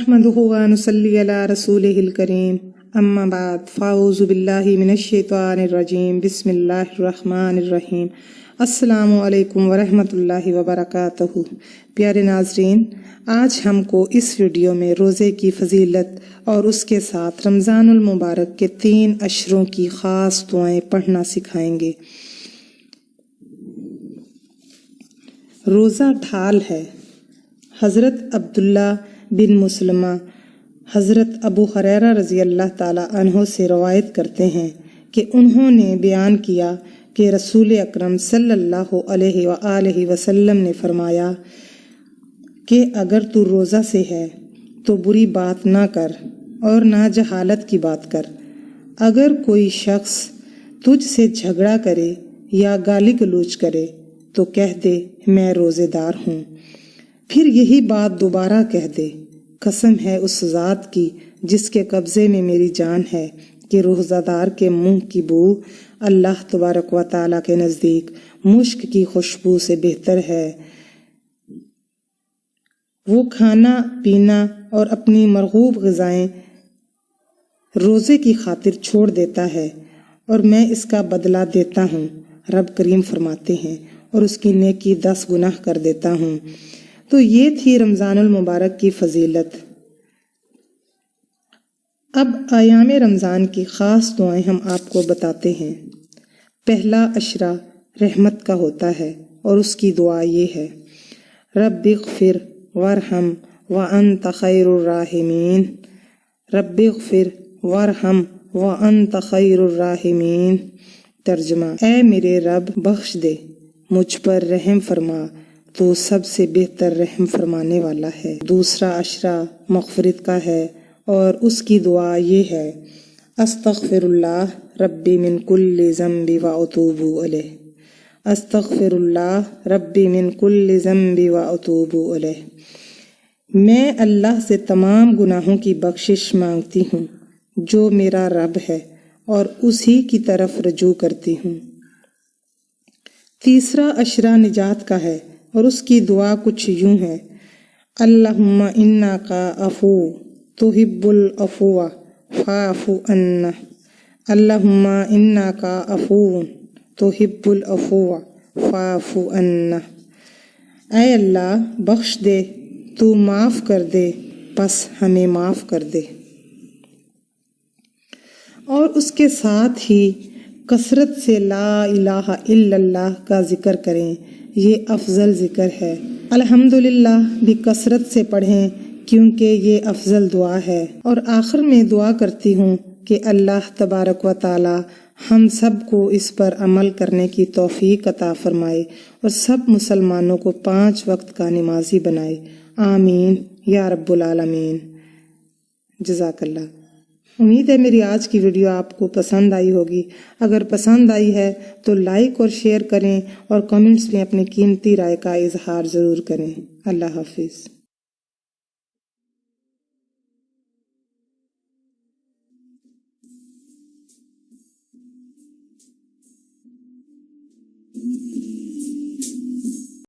नहमदुहु व नुसल्ली अला रसूलिहिल करीम अम्मा बाद फ़ाऊज़ु बिल्लाहि मिनश शैतानिर रजीम बिस्मिल्लाहिर रहमानिर रहीम। अस्सलामु अलैकुम व रहमतुल्लाहि व बरकातहू। प्यारे नाज़रीन, आज हमको इस वीडियो में रोज़े की फ़जीलत और उसके साथ रमज़ानुल मुबारक के 3 अशरों की ख़ास दुआएं पढ़ना सिखाएंगे। रोज़ा ढाल है। हज़रत अब्दुल्ला बिन मुसलमा हज़रत अबू हुरैरा रज़ी अल्लाह ताला अन्हो से रवायत करते हैं कि उन्होंने बयान किया कि रसूल अकरम सल्लल्लाहु अलैहि वसल्लम ने फरमाया कि अगर तू रोज़ा से है तो बुरी बात ना कर और ना जहालत की बात कर। अगर कोई शख्स तुझसे झगड़ा करे या गाली गलौज करे तो कह दे मैं रोज़ेदार हूँ। फिर यही बात दोबारा कह दे, कसम है उस ज़ात की जिसके कब्ज़े में मेरी जान है कि रोज़ादार के मुंह की बू अल्लाह तबारक व तआला के नज़दीक मुश्क की खुशबू से बेहतर है। वो खाना पीना और अपनी मरगूब ग़िज़ाएं रोज़े की खातिर छोड़ देता है और मैं इसका बदला देता हूँ। रब करीम फरमाते हैं और उसकी नेकी 10 गुनाह कर देता हूँ। तो ये थी रमज़ानुल मुबारक की फ़जीलत। अब आयाम रमज़ान की ख़ास दुआएं हम आपको बताते हैं। पहला अशरा रहमत का होता है और उसकी दुआ ये है, रब्बिग़फ़िर वरहम व अंत खैरुर राहिमीन। रब्बिग़फ़िर वरहम व अंत खैरुर राहिमीन। तर्जुमा, ऐ मेरे रब बख्श दे, मुझ पर रहम फरमा, तो सबसे बेहतर रहम फरमाने वाला है। दूसरा अशरा मग़फ़िरत का है और उसकी दुआ ये है, अस्तग़फ़िरुल्लाह रब्बी मिन कुल्लि ज़ंबि व अतूबु अलैह। अस्तग़फ़िरुल्लाह रब्बी मिन कुल्लि ज़ंबि व अतूबु अलैह। मैं अल्लाह से तमाम गुनाहों की बख्शिश मांगती हूँ जो मेरा रब है और उसी की तरफ रजू करती हूँ। तीसरा अशरा निजात का है और उसकी दुआ कुछ यूं है, अल्लाहुम्मा इन्ना का अफू तुहिब्बुल अफ़ुवा फ़ाफ़ु अन्ना। अल्लाहुम्मा इन्ना का अफू तुहिब्बुल अफ़ुवा फ़ाफ़ु अन्ना। ऐ अल्लाह बख्श दे, तू माफ़ कर दे, बस हमें माफ़ कर दे। और उसके साथ ही कसरत से ला इलाहा इल्लल्लाह का जिक्र करें, ये अफजल जिक्र है। अल्हम्दुलिल्लाह भी कसरत से पढ़ें क्योंकि ये अफजल दुआ है। और आखिर में दुआ करती हूँ कि अल्लाह तबारक व ताला हम सब को इस पर अमल करने की तौफीक अता फरमाए और सब मुसलमानों को 5 वक्त का नमाजी बनाए। आमीन या रब्बुल आलमीन। जज़ाकल्लाह। उम्मीद है मेरी आज की वीडियो आपको पसंद आई होगी। अगर पसंद आई है तो लाइक और शेयर करें और कमेंट्स में अपनी कीमती राय का इजहार ज़रूर करें। अल्लाह हाफिज़।